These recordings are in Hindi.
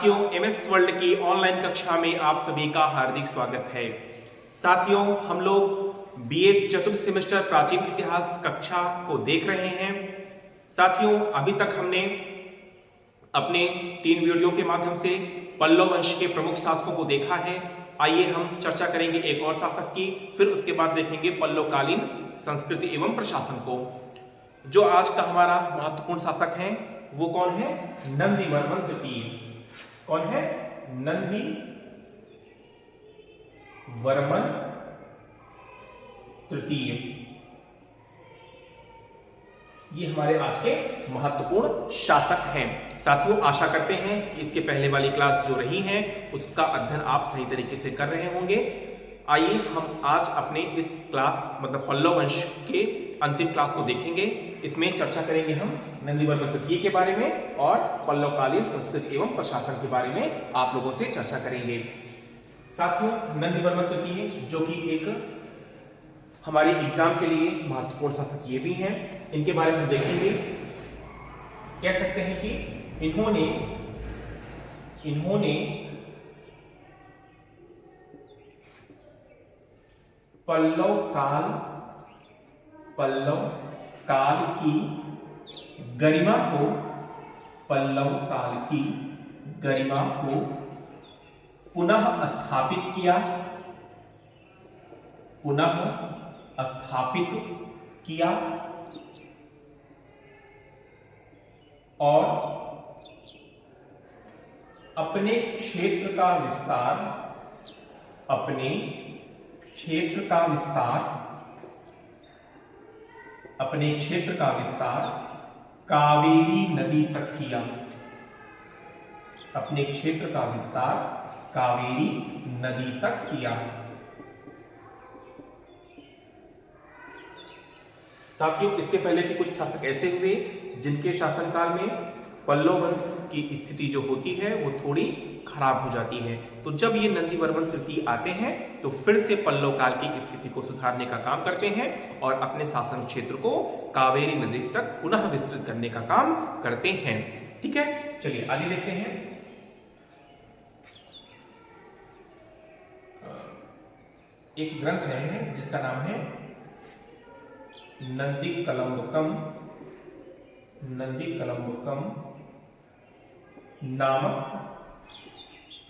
साथियों, एमएस वर्ल्ड की ऑनलाइन कक्षा में आप सभी का हार्दिक स्वागत है। साथियों, हम लोग बीए चतुर्थ सेमेस्टर प्राचीन इतिहास कक्षा को देख रहे हैं। साथियों, अभी तक हमने अपने 3 वीडियो के माध्यम से पल्लव वंश के प्रमुख शासकों को देखा है। आइए हम चर्चा करेंगे एक और शासक की, फिर उसके बाद देखेंगे पल्लवकालीन संस्कृति एवं प्रशासन को। जो आज का हमारा महत्वपूर्ण शासक है वो कौन है? नंदीवर्मन तृतीय। कौन है? नंदीवर्मन तृतीय। ये हमारे आज के महत्वपूर्ण शासक हैं। साथियों, आशा करते हैं कि इसके पहले वाली क्लास जो रही है उसका अध्ययन आप सही तरीके से कर रहे होंगे। आइए हम आज अपने इस क्लास मतलब पल्लव वंश के अंतिम क्लास को देखेंगे। इसमें चर्चा करेंगे हम नंदीवर्मन तृतीय के बारे में और पल्लवकालीन संस्कृति एवं प्रशासन के बारे में आप लोगों से चर्चा करेंगे। साथियों, नंदीवर्मन तृतीय जो कि एक हमारे एग्जाम के लिए महत्वपूर्ण शासक ये भी हैं, इनके बारे में हम देखेंगे। कह सकते हैं कि इन्होंने पल्लव काल की गरिमा को पुनः स्थापित किया और अपने क्षेत्र का विस्तार कावेरी नदी तक किया। अपने क्षेत्र का विस्तार कावेरी नदी तक किया। साथियों, इसके पहले के कुछ शासक ऐसे हुए जिनके शासनकाल में पल्लव वंश की स्थिति जो होती है वो थोड़ी खराब हो जाती है। तो जब ये नंदीवर्मन तृतीय आते हैं तो फिर से पल्लव काल की स्थिति को सुधारने का काम करते हैं और अपने शासन क्षेत्र को कावेरी नदी तक पुनः विस्तृत करने का काम करते हैं। ठीक है, चलिए आगे देखते हैं। एक ग्रंथ है जिसका नाम है नंदी कलम्बकम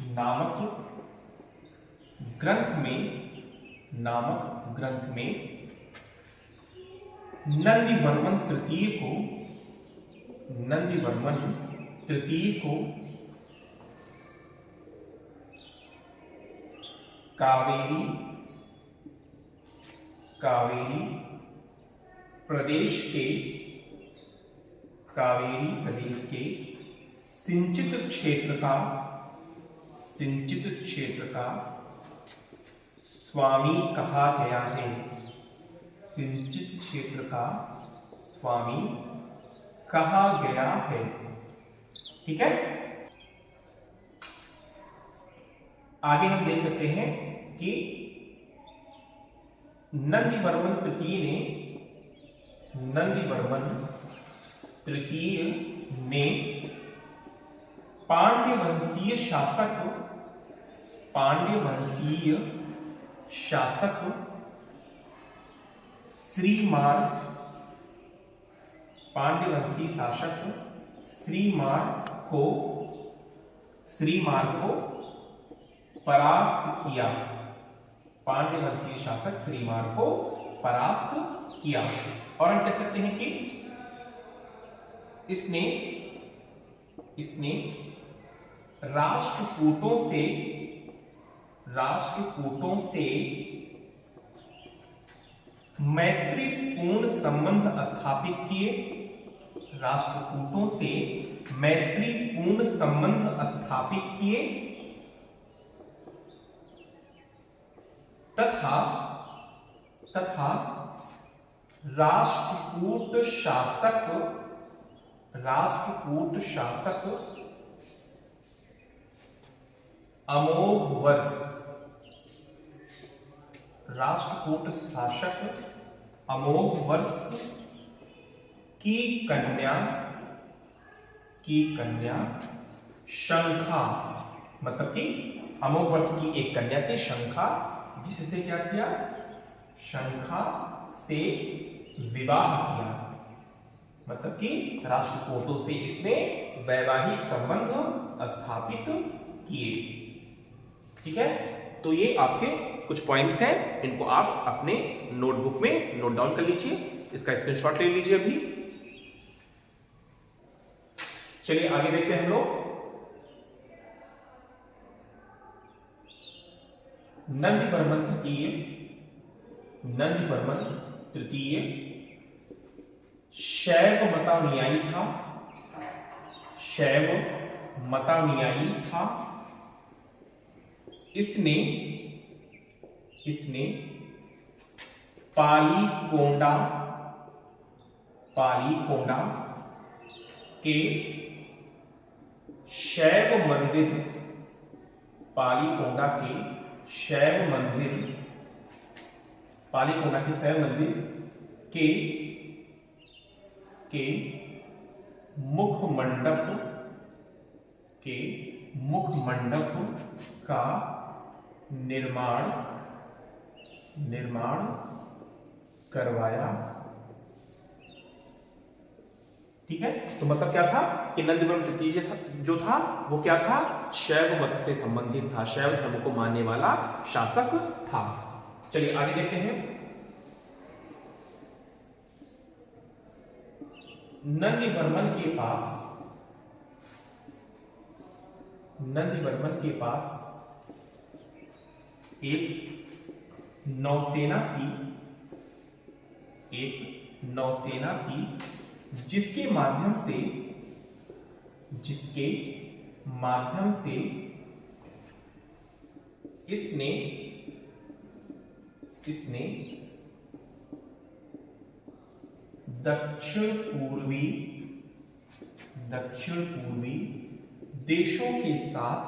नामक ग्रंथ में नंदीवर्मन तृतीय को कावेरी प्रदेश के सिंचित क्षेत्र का स्वामी कहा गया है। सिंचित क्षेत्र का स्वामी कहा गया है। ठीक है, आगे हम देख सकते हैं कि नंदीवर्मन तृतीय ने पांड्यवंशीय शासक श्रीमार को परास्त किया। पांड्यवंशीय शासक श्रीमार को परास्त किया। और हम कह सकते हैं कि इसने राष्ट्रकूटों से मैत्रीपूर्ण संबंध स्थापित किए। तथा राष्ट्रकूट शासक अमोघ वर्ष राष्ट्रकूट शासक अमोघ वर्ष की कन्या शंखा, मतलब कि अमोघ वर्ष की एक कन्या थी शंखा, जिससे क्या किया, शंखा से विवाह किया, मतलब कि राष्ट्रकूटों से इसने वैवाहिक संबंध स्थापित किए। ठीक है, तो ये आपके कुछ पॉइंट्स हैं, इनको आप अपने नोटबुक में नोट डाउन कर लीजिए, इसका स्क्रीनशॉट ले लीजिए अभी। चलिए आगे देखते हैं हम लोग। नंदीवर्मन तृतीय, नंदीवर्मन तृतीय शैव मतानुयायी था, शैव मतानुयायी था। इसने पालीकोंडा के शैव मंदिर, पालीकोंडा के शैव मंदिर, पालीकोंडा के शैव मंदिर के मुख मंडप का निर्माण करवाया। ठीक है, तो मतलब क्या था कि नंदीवर्मन तृतीय जो था वो क्या था, शैव मत से संबंधित था, शैव धर्म को मानने वाला शासक था। चलिए आगे देखते हैं। नंदीवर्मन के पास एक नौसेना थी, जिसके माध्यम से इसने दक्षिण पूर्वी देशों के साथ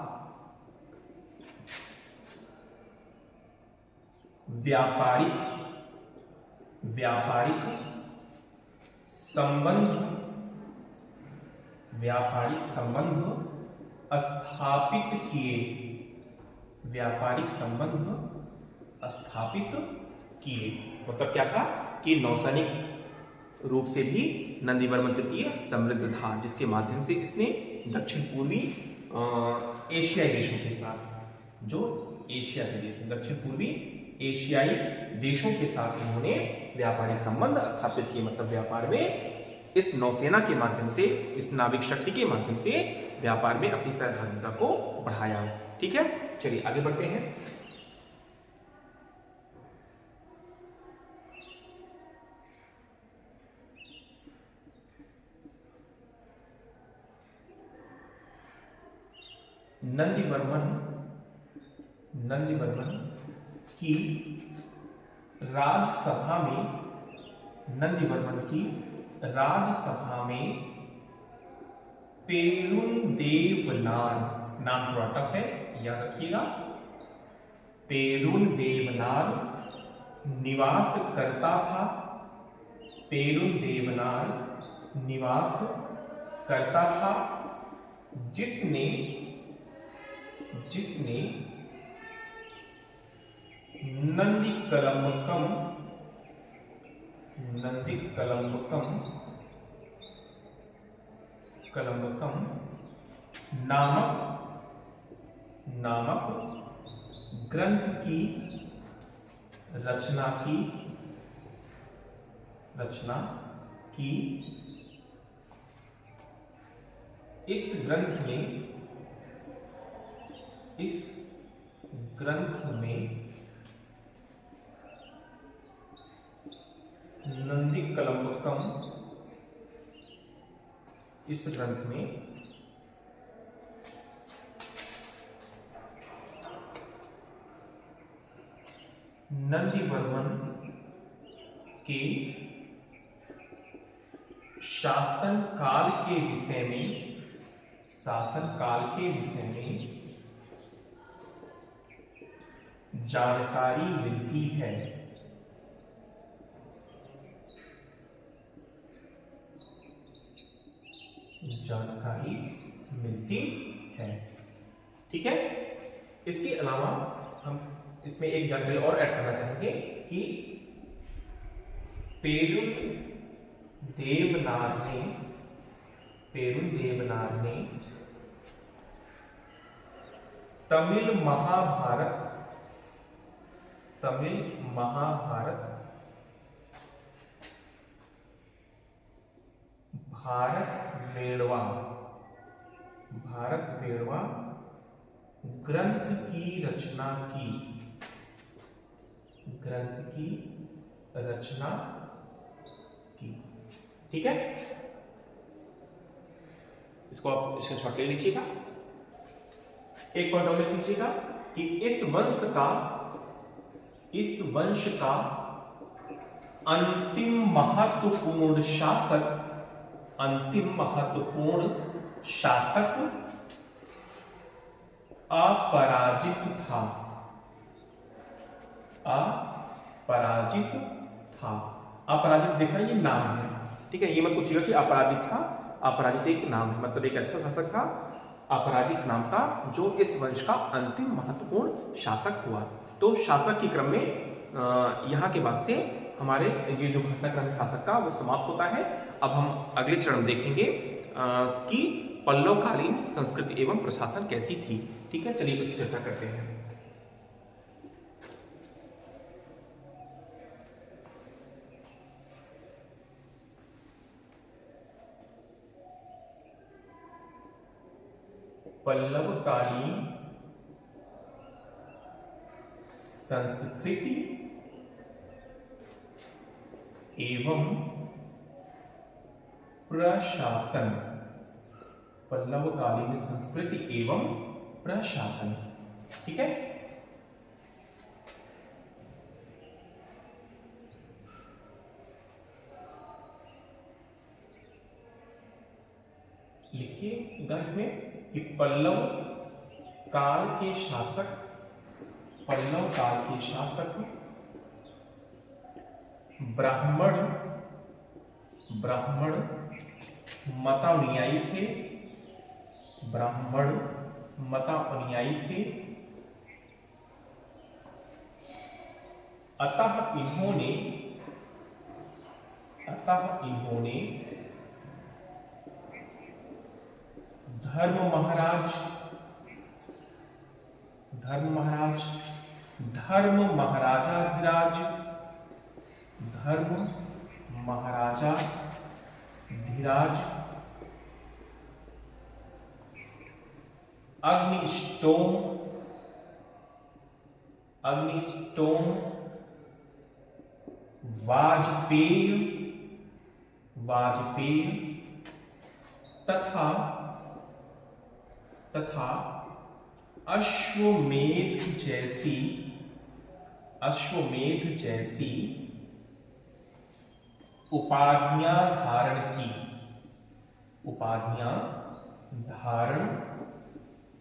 व्यापारिक संबंध स्थापित किए। मतलब क्या था कि नौसैनिक रूप से भी नंदीवर्मन तृतीय समृद्ध था, जिसके माध्यम से इसने दक्षिण पूर्वी एशियाई देशों के साथ, जो एशिया के देश, दक्षिण पूर्वी एशियाई देशों के साथ इन्होंने व्यापारिक संबंध स्थापित किए। मतलब व्यापार में इस नौसेना के माध्यम से, इस नाविक शक्ति के माध्यम से व्यापार में अपनी सहभागिता को बढ़ाया। ठीक है, चलिए आगे बढ़ते हैं। नंदीवर्मन की राजसभा में पेरुंदेवनार, नाम थोड़ा टफ है, याद रखिएगा, पेरुंदेवनार निवास करता था, जिसने नंदीकलंबकम नामक ग्रंथ की रचना की। इस ग्रंथ में नंदीकलंबकम, इस ग्रंथ में नंदीवर्मन के शासनकाल के विषय में जानकारी मिलती है। है। ठीक है, इसके अलावा हम इसमें एक जानकारी और ऐड करना चाहेंगे कि पेरुल देवनार ने तमिल महाभारत भारत वेड़वा ग्रंथ की रचना की। ठीक है, इसको आप स्क्रीनशॉट ले लीजिएगा। एक पॉइंट और लिख लीजिएगा कि इस वंश का अंतिम महत्वपूर्ण शासक अपराजित था। अपराजित देखना ये नाम है। ठीक है, ये मत सोचिएगा कि अपराजित था, अपराजित एक नाम है, मतलब एक ऐसा शासक था अपराजित नाम का जो इस वंश का अंतिम महत्वपूर्ण शासक हुआ। तो शासक के क्रम में यहाँ के बाद से हमारे ये जो घटनाक्रम शासक का वो समाप्त होता है। अब हम अगले चरण देखेंगे कि पल्लवकालीन संस्कृति एवं प्रशासन कैसी थी। ठीक है, चलिए उसकी चर्चा करते हैं। पल्लवकालीन संस्कृति एवं प्रशासन। पल्लवकालीन संस्कृति एवं प्रशासन। ठीक है, लिखिएगा इसमें कि पल्लव काल के शासक ब्राह्मण मतानुयायी थे। अतः इन्होंने धर्म महाराजाधिराज अग्निस्टोम वाजपेय तथा अश्वमेध जैसी उपाधियां धारण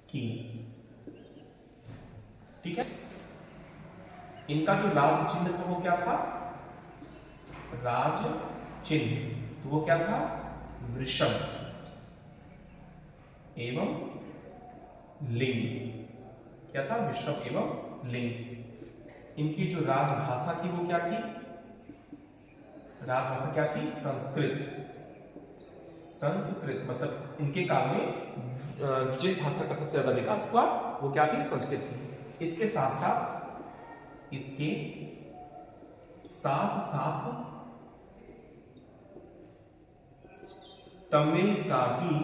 की। ठीक है, इनका जो राज चिन्ह था वो क्या था? राज चिन्ह तो वो क्या था? वृषभ एवं लिंग। क्या था? वृषभ एवं लिंग। इनकी जो राजभाषा थी वो क्या थी? राजभाषा क्या थी? संस्कृत मतलब इनके काल में जिस भाषा का सबसे ज्यादा विकास हुआ वो क्या थी? संस्कृत थी। इसके साथ साथ तमिल का भी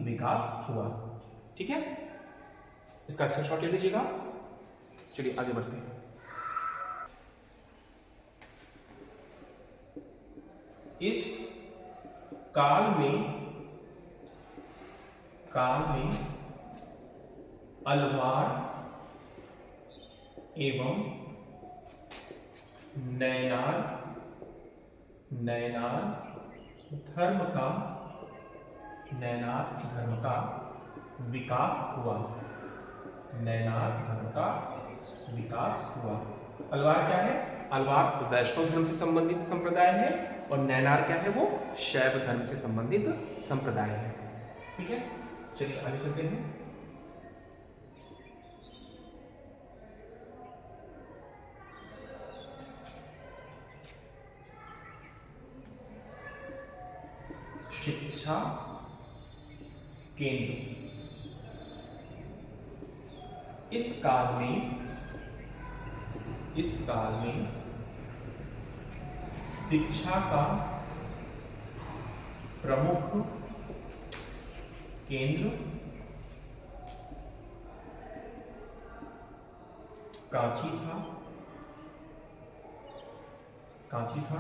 विकास हुआ। ठीक है, इसका स्क्रीनशॉट ले लीजिएगा। चलिए आगे बढ़ते हैं। इस काल में अलवार एवं नयनार धर्म का विकास हुआ। नैनार धर्म का विकास हुआ। अलवार क्या है? अलवार वैष्णव धर्म से संबंधित संप्रदाय है और नैनार क्या है? वो शैव धर्म से संबंधित संप्रदाय है। ठीक है, चलिए आगे चलते हैं। शिक्षा केंद्र। इस काल में शिक्षा का प्रमुख केंद्र कांची था।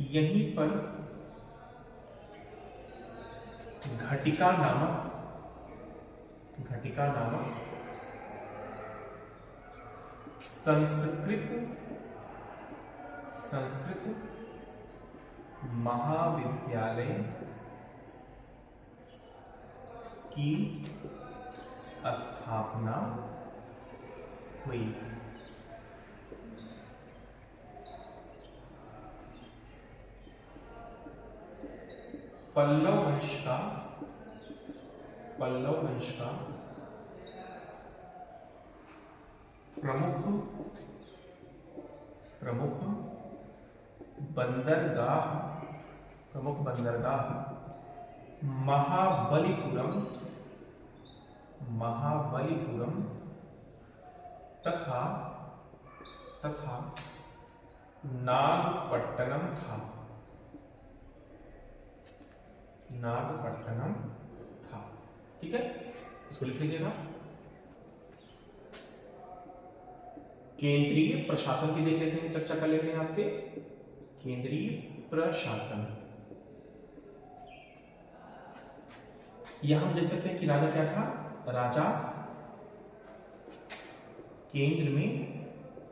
यहीं पर घटिका नामक संस्कृत महाविद्यालय की स्थापना हुई। पल्लव वंश का प्रमुख बंदरगाह महाबलीपुरम तथा नागपट्टनम था। ठीक है, इसको लिख लीजिएगा। केंद्रीय प्रशासन की देख लेते हैं, चर्चा कर लेते हैं आपसे। केंद्रीय प्रशासन, यहां हम देख सकते हैं कि राजा क्या था? राजा केंद्र में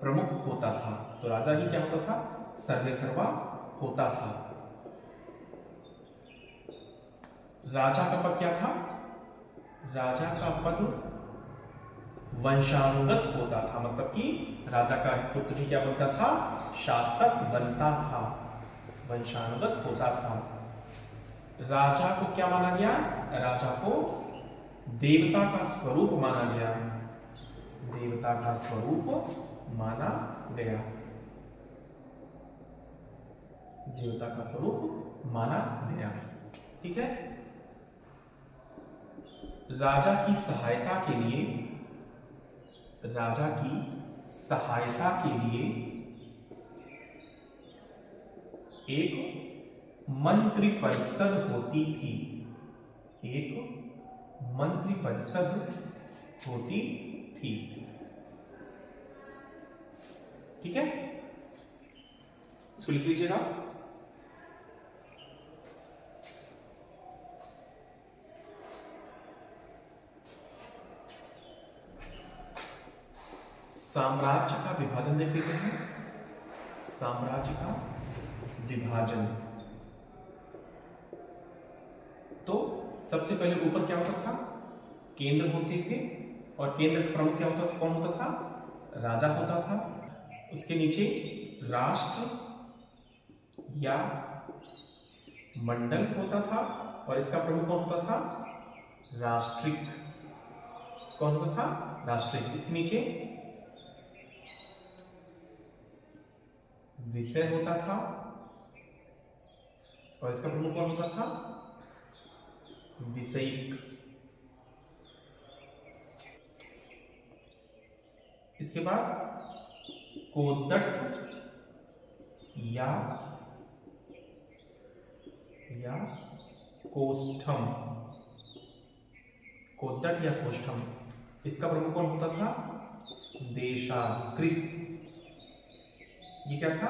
प्रमुख होता था, तो राजा ही क्या होता था? सर्वेसर्वा होता था। राजा का पद क्या था? राजा का पद वंशानुगत होता था, मतलब कि राजा का पुत्र ही क्या बनता था? शासक बनता था, वंशानुगत होता था। राजा को क्या माना गया? राजा को देवता का स्वरूप माना गया, देवता का स्वरूप माना गया, देवता का स्वरूप माना गया। ठीक है, राजा की सहायता के लिए एक मंत्रिपरिषद होती थी, ठीक है, इसको लिख लीजिएगा। साम्राज्य का विभाजन देख लेते हैं। साम्राज्य का विभाजन, तो सबसे पहले ऊपर क्या होता था? केंद्र होते थे, और केंद्र का प्रमुख क्या होता था? कौन होता था? राजा होता था। उसके नीचे राष्ट्र या मंडल होता था, और इसका प्रमुख कौन होता था? राष्ट्रिक। कौन होता था? राष्ट्रिक। इसके नीचे विषय होता था, और इसका प्रमुख कौन होता था? विषयिक। इसके बाद कोदट या कोष्ठम, कोदट या कोष्ठम, इसका प्रमुख कौन होता था? देशाधिकृत। ये क्या था?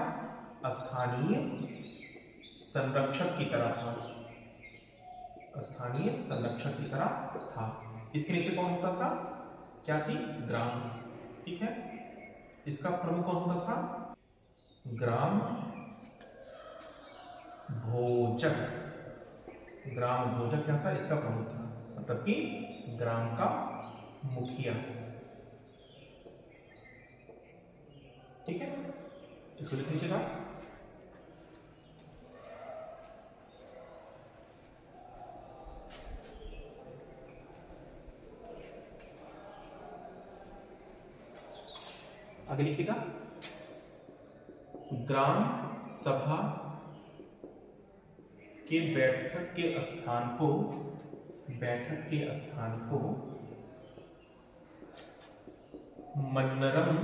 स्थानीय संरक्षक की तरह था, स्थानीय संरक्षक की तरह था। इसके नीचे कौन होता था? क्या थी? ग्राम। ठीक है, इसका प्रमुख कौन होता था? ग्राम भोजक। ग्राम भोजक क्या था? इसका प्रमुख था। मतलब कि ग्राम का मुखिया। ठीक है, इसको लिख लीजिएगा। आगे लिखिएगा, ग्राम सभा के बैठक के स्थान को मन्नरम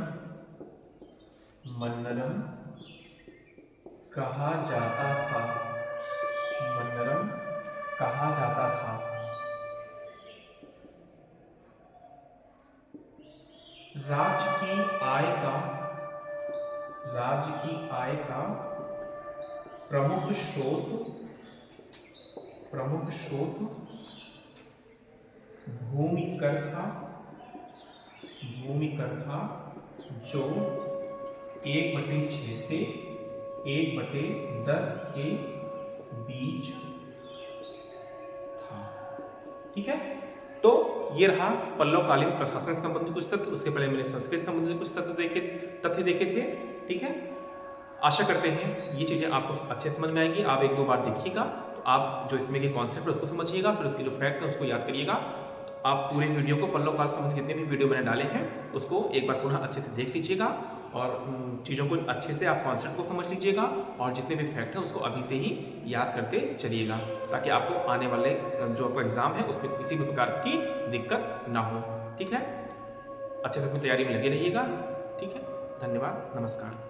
कहा जाता था। राज्य की आय का प्रमुख स्रोत भूमिकर था, जो 1/6 से 1/10 के बीच था। ठीक है, तो ये रहा पल्लवकालीन प्रशासन से संबंधित कुछ तथ्य। उसके पहले मैंने संस्कृत संबंधित कुछ तथ्य देखे थे। ठीक है, आशा करते हैं ये चीजें आपको अच्छे समझ में आएंगी। आप 1-2 बार देखिएगा तो आप जो इसमें के कॉन्सेप्ट है उसको समझिएगा, फिर उसके जो फैक्ट है उसको याद करिएगा। आप पूरे वीडियो को पल्लवकाल संबंधित जितने भी वीडियो मैंने डाले हैं उसको एक बार पुनः अच्छे से देख लीजिएगा और चीज़ों को अच्छे से आप कॉन्सेप्ट को समझ लीजिएगा और जितने भी फैक्ट हैं उसको अभी से ही याद करते चलिएगा, ताकि आपको आने वाले जो आपका एग्जाम है उसमें किसी भी प्रकार की दिक्कत ना हो। ठीक है, अच्छे से अपनी तैयारी में लगे रहिएगा। ठीक है, धन्यवाद, नमस्कार।